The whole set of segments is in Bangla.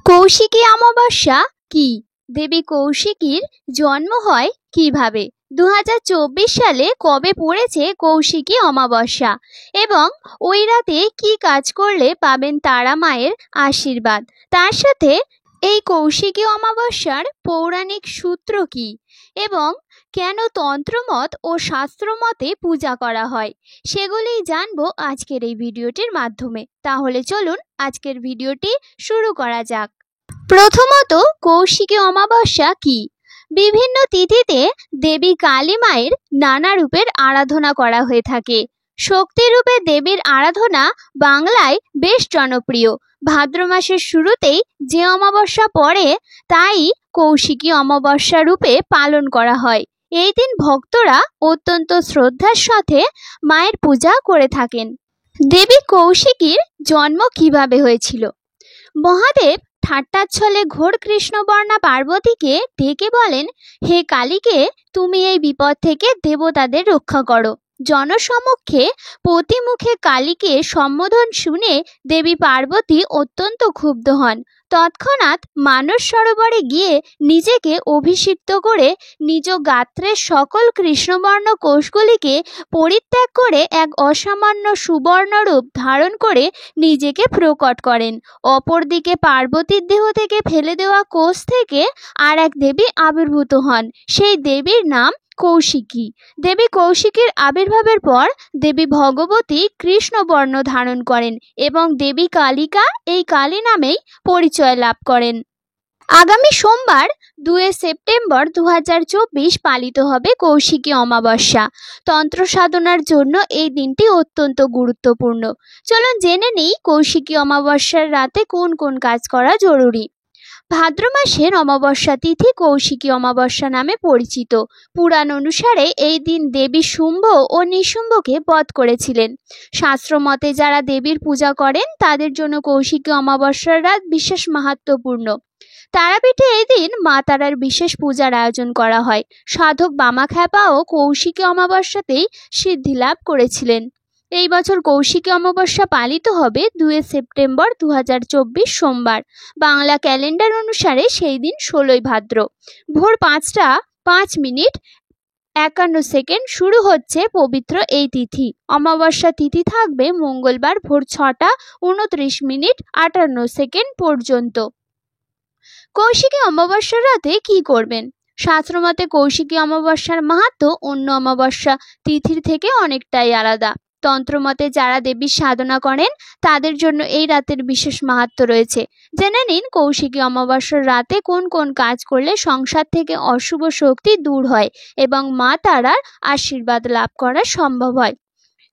কৌশিকী অমাবস্যা কি? দেবী কৌশিকীর জন্ম হয় কিভাবে? 2024 সালে কবে পড়েছে কৌশিকী অমাবস্যা এবং ওই রাতে কি কাজ করলে পাবেন তারা মায়ের আশীর্বাদ? তার সাথে এই কৌশিকী অমাবস্যার পৌরাণিক সূত্র কি এবং কেন তন্ত্রমত ও শাস্ত্রমতে পূজা করা হয়, সেগুলিই জানবো আজকের এই ভিডিওটির মাধ্যমে। তাহলে চলুন আজকের ভিডিওটি শুরু করা যাক। প্রথমত, কৌশিকী অমাবস্যা কি? বিভিন্ন তিথিতে দেবী কালী মায়ের নানা রূপের আরাধনা করা হয়ে থাকে। শক্তি রূপে দেবীর আরাধনা বাংলায় বেশ জনপ্রিয়। ভাদ্র মাসের শুরুতেই যে অমাবস্যা পড়ে তাই কৌশিকী অমাবস্যা রূপে পালন করা হয়। এই দিন ভক্তরা অত্যন্ত শ্রদ্ধার সাথে মায়ের পূজা করে থাকেন। দেবী কৌশিকীর জন্ম কিভাবে হয়েছিল? মহাদেব ঠাট্টার ছলে ঘোর কৃষ্ণবর্ণা পার্বতীকে ডেকে বলেন, হে কালীকে, তুমি এই বিপদ থেকে দেবতাদের রক্ষা করো। জনসমক্ষে প্রতিমুখে কালীকে সম্বোধন শুনে দেবী পার্বতী অত্যন্ত ক্ষুব্ধ হন। তৎক্ষণাৎ মানস সরোবরে গিয়ে নিজেকে অভিষিক্ত করে নিজ গাত্রের সকল কৃষ্ণবর্ণ কোষগুলিকে পরিত্যাগ করে এক অসামান্য সুবর্ণ রূপ ধারণ করে নিজেকে প্রকট করেন। অপরদিকে পার্বতীর দেহ থেকে ফেলে দেওয়া কোষ থেকে আর এক দেবী আবির্ভূত হন। সেই দেবীর নাম কৌশিকী। দেবী কৌশিকীর আবির্ভাবের পর দেবী ভগবতী কৃষ্ণবর্ণ ধারণ করেন এবং দেবী কালিকা এই কালী নামেই পরিচয় লাভ করেন। আগামী সোমবার 2 সেপ্টেম্বর 2024 পালিত হবে কৌশিকী অমাবস্যা। তন্ত্র সাধনার জন্য এই দিনটি অত্যন্ত গুরুত্বপূর্ণ। চলুন জেনে নিই কৌশিকী অমাবস্যার রাতে কোন কোন কাজ করা জরুরি। ভাদ্র মাসের অমাবস্যা তিথি কৌশিকী অমাবস্যা নামে পরিচিত। পুরাণ অনুসারে এই দিন দেবী শুম্ভ ও নিশুম্ভকে বধ করেছিলেন। শাস্ত্রমতে যারা দেবীর পূজা করেন তাদের জন্য কৌশিকী অমাবস্যার রাত বিশেষ মাহাত্ম্যপূর্ণ। তারাপীঠে এই দিন মা তারার বিশেষ পূজার আয়োজন করা হয়। সাধক বামাখ্যাপাও কৌশিকী অমাবস্যাতেই সিদ্ধি লাভ করেছিলেন। এই বছর কৌশিকী অমাবস্যা পালিত হবে 2 সেপ্টেম্বর 2024 সোমবার। বাংলা ক্যালেন্ডার অনুসারে সেই দিন 16 ভাদ্র। ভোর 5টা 5 মিনিট 51 সেকেন্ড শুরু হচ্ছে পবিত্র এই তিথি। অমাবস্যা তিথি থাকবে মঙ্গলবার ভোর 6টা 29 মিনিট 58 সেকেন্ড পর্যন্ত। কৌশিকী অমাবস্যার রাতে কি করবেন? শাস্ত্রমতে কৌশিকী অমাবস্যার মাহাত্ম্য অন্য অমাবস্যা তিথির থেকে অনেকটাই আলাদা। তন্ত্রমতে যারা দেবীর সাধনা করেন তাদের জন্য এই রাতের বিশেষ মাহাত্ম্য রয়েছে। জেনে নিন কৌশিকী অমাবস্যার রাতে কোন কোন কাজ করলে সংসার থেকে অশুভ শক্তি দূর হয় এবং মা তারার আশীর্বাদ লাভ করা সম্ভব হয়।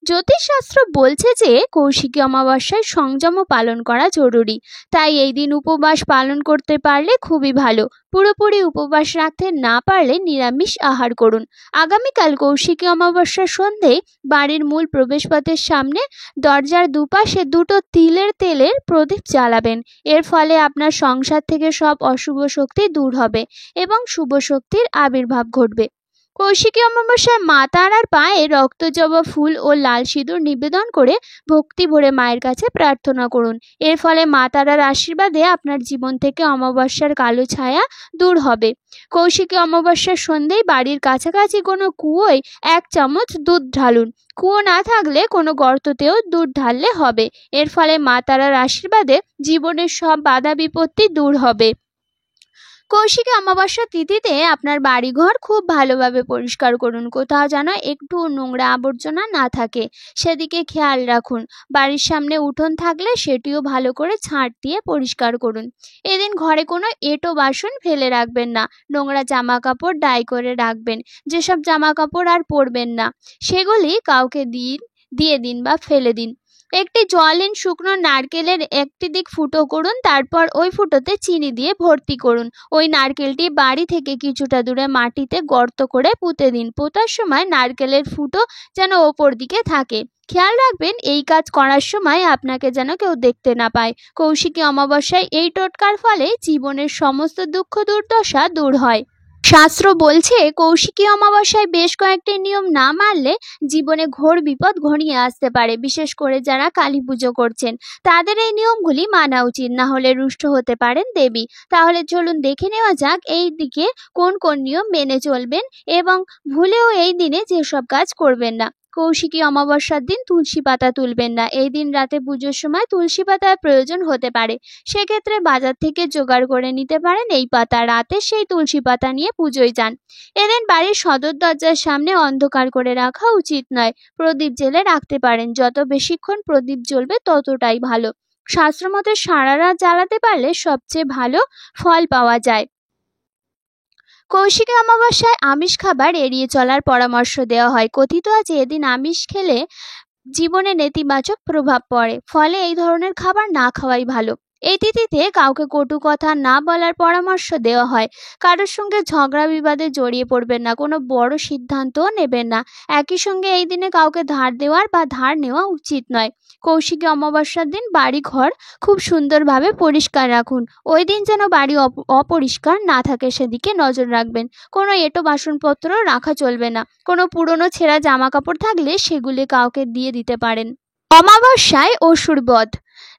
জ্যোতিষশাস্ত্র বলছে যে কৌশিকী অমাবস্যায় সংযম পালন করা জরুরি, তাই এই দিন উপবাস পালন করতে পারলে খুবই ভালো। পুরোপুরি উপবাস রাখতে না পারলে নিরামিষ আহার করুন। আগামীকাল কৌশিকী অমাবস্যার সন্ধ্যেয় বাড়ির মূল প্রবেশপথের সামনে দরজার দুপাশে 2টো তিলের তেলের প্রদীপ জ্বালাবেন। এর ফলে আপনার সংসার থেকে সব অশুভ শক্তি দূর হবে এবং শুভ শক্তির আবির্ভাব ঘটবে। কৌশিকী অমাবস্যায় মা তারার পায়ে রক্ত জবা ফুল ও লাল সিঁদুর নিবেদন করে ভক্তি ভরে মায়ের কাছে প্রার্থনা করুন। এর ফলে মা তারার আশীর্বাদে আপনার জীবন থেকে অমাবস্যার কালো ছায়া দূর হবে। কৌশিকী অমাবস্যার সন্ধ্যেয় বাড়ির কাছাকাছি কোনো কুয়োয় 1 চামচ দুধ ঢালুন। কুয়ো না থাকলে কোনো গর্ততেও দুধ ঢাললে হবে। এর ফলে মা তারার আশীর্বাদে জীবনের সব বাধা বিপত্তি দূর হবে। কৌশিকী অমাবস্যা তিথিতে আপনার বাড়িঘর খুব ভালোভাবে পরিষ্কার করুন। কোথাও যেন একটু নোংরা আবর্জনা না থাকে সেদিকে খেয়াল রাখুন। বাড়ির সামনে উঠোন থাকলে সেটিও ভালো করে ছাঁট দিয়ে পরিষ্কার করুন। এদিন ঘরে কোনো এঁটো বাসন ফেলে রাখবেন না। নোংরা জামা কাপড় ডাই করে রাখবেন। যেসব জামা কাপড় আর পরবেন না সেগুলি কাউকে দিয়ে দিন বা ফেলে দিন। একটি জলহীন শুকনো নারকেলের একটি দিক ফুটো করুন, তারপর ওই ফুটোতে চিনি দিয়ে ভর্তি করুন। ওই নারকেলটি বাড়ি থেকে কিছুটা দূরে মাটিতে গর্ত করে পুঁতে দিন। পোঁতার সময় নারকেলের ফুটো যেন ওপর দিকে থাকে। খেয়াল রাখবেন এই কাজ করার সময় আপনাকে যেন কেউ দেখতে না পায়। কৌশিকী অমাবস্যায় এই টোটকার ফলে জীবনের সমস্ত দুঃখ দুর্দশা দূর হয়। শাস্ত্র বলছে কৌশিকী অমাবস্যায় বেশ কয়েকটি নিয়ম না মানলে জীবনে ঘোর বিপদ ঘনিয়ে আসতে পারে। বিশেষ করে যারা কালী পুজো করছেন তাদের এই নিয়মগুলি মানা উচিত, না হলে রুষ্ট হতে পারেন দেবী। তাহলে চলুন দেখে নেওয়া যাক এই দিকে কোন কোন নিয়ম মেনে চলবেন এবং ভুলেও এই দিনে যেসব কাজ করবেন না। কৌশিকী অমাবস্যার দিন তুলসী পাতা তুলবেন না। এই দিন রাতে পুজোর সময় তুলসী পাতার প্রয়োজন হতে পারে, সেক্ষেত্রে বাজার থেকে জোগাড় করে নিতে পারেন এই পাতা। রাতে সেই তুলসী পাতা নিয়ে পুজোয় যান। এদিন বাড়ির সদর দরজার সামনে অন্ধকার করে রাখা উচিত নয়, প্রদীপ জেলে রাখতে পারেন। যত বেশিক্ষণ প্রদীপ জ্বলবে ততটাই ভালো। শাস্ত্রমতে সারা রাত জ্বালাতে পারলে সবচেয়ে ভালো ফল পাওয়া যায়। কৌশিকী অমাবস্যায় আমিষ খাবার এড়িয়ে চলার পরামর্শ দেওয়া হয়। কথিত আছে এদিন আমিষ খেলে জীবনে নেতিবাচক প্রভাব পড়ে, ফলে এই ধরনের খাবার না খাওয়াই ভালো। এই তিথিতে কাউকে কটু কথা না বলার পরামর্শ দেওয়া হয়। কারোর সঙ্গে ঝগড়া বিবাদে জড়িয়ে পড়বেন না, কোনো বড় সিদ্ধান্তও নেবেন না। একই সঙ্গে এই দিনে কাউকে ধার দেওয়ার বা ধার নেওয়া উচিত নয়। কৌশিকী অমাবস্যার দিন বাড়ি ঘর খুব সুন্দরভাবে পরিষ্কার রাখুন। ওই দিন যেন বাড়ি অপরিষ্কার না থাকে সেদিকে নজর রাখবেন। কোনো এঁটো বাসনপত্র রাখা চলবে না। কোনো পুরনো ছেঁড়া জামা কাপড় থাকলে সেগুলি কাউকে দিয়ে দিতে পারেন। অমাবস্যায় অসুর বধ।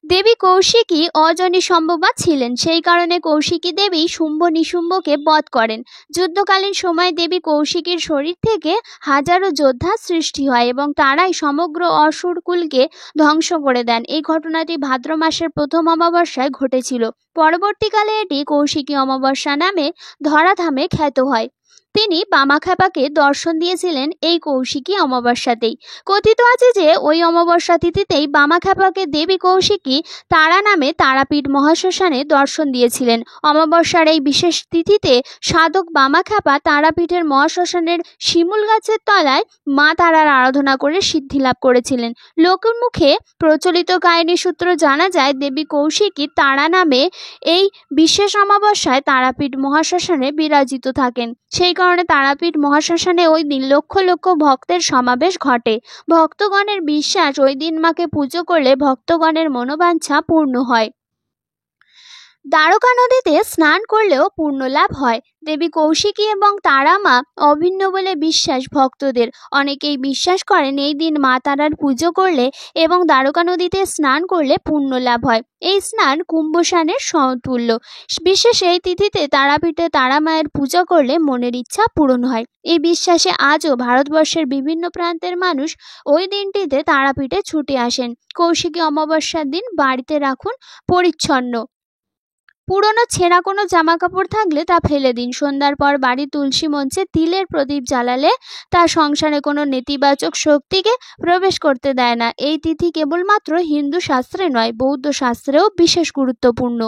দেবী কৌশিকী অজনী সম্ভবা ছিলেন, সেই কারণে কৌশিকী দেবী শুম্ভ নিশুম্ভকে বধ করেন। যুদ্ধকালীন সময়ে দেবী কৌশিকীর শরীর থেকে হাজারো যোদ্ধা সৃষ্টি হয় এবং তারাই সমগ্র অসুরকুলকে ধ্বংস করে দেন। এই ঘটনাটি ভাদ্র মাসের প্রথম অমাবস্যায় ঘটেছিল। পরবর্তীকালে এটি কৌশিকী অমাবস্যা নামে ধরাধামে খ্যাত হয়। তিনি বামাখ্যাপাকে দর্শন দিয়েছিলেন এই কৌশিকী অমাবস্যাতেই। কথিত আছে যে ওই অমাবস্যা তিথিতেই বামাখ্যাপাকে দেবী কৌশিকী তারা নামে তারাপীঠ মহাশ্মশানে দর্শন দিয়েছিলেন। অমাবস্যার এই বিশেষ তিথিতে সাধক বামাখ্যাপা তারাপীঠের মহাশ্মশানের শিমুল গাছের তলায় মা তারার আরাধনা করে সিদ্ধি লাভ করেছিলেন। লোকের মুখে প্রচলিত কাহিনী সূত্র জানা যায় দেবী কৌশিকী তারা নামে এই বিশেষ অমাবস্যায় তারাপীঠ মহাশ্মশানে বিরাজিত থাকেন। সেই কারণে তারাপীঠ মহাশ্মশানে ওই দিন লক্ষ লক্ষ ভক্তের সমাবেশ ঘটে। ভক্তগণের বিশ্বাস ওই দিন মাকে পুজো করলে ভক্তগণের মনোবাঞ্ছা পূর্ণ হয়। দ্বারকা নদীতে স্নান করলেও পুণ্য লাভ হয়। দেবী কৌশিকী এবং তারা মা অভিন্ন বলে বিশ্বাস ভক্তদের। অনেকেই বিশ্বাস করেন এই দিন মা তারার পুজো করলে এবং দ্বারকা নদীতে স্নান করলে পুণ্য লাভ হয়। এই স্নান কুম্ভ স্নানের সমতুল্য। বিশেষ এই তিথিতে তারাপীঠে তারা মায়ের পূজা করলে মনের ইচ্ছা পূরণ হয়। এই বিশ্বাসে আজও ভারতবর্ষের বিভিন্ন প্রান্তের মানুষ ওই দিনটিতে তারাপীঠে ছুটে আসেন। কৌশিকী অমাবস্যার দিন বাড়িতে রাখুন পরিচ্ছন্ন। পুরনো ছেঁড়া কোনো জামা কাপড় থাকলে তা ফেলে দিন। সন্ধ্যার পর বাড়ির তুলসী মঞ্চে তিলের প্রদীপ জ্বালালে তা সংসারে কোনো নেতিবাচক শক্তিকে প্রবেশ করতে দেয় না। এই তিথি কেবলমাত্র হিন্দু শাস্ত্রে নয়, বৌদ্ধ শাস্ত্রেও বিশেষ গুরুত্বপূর্ণ।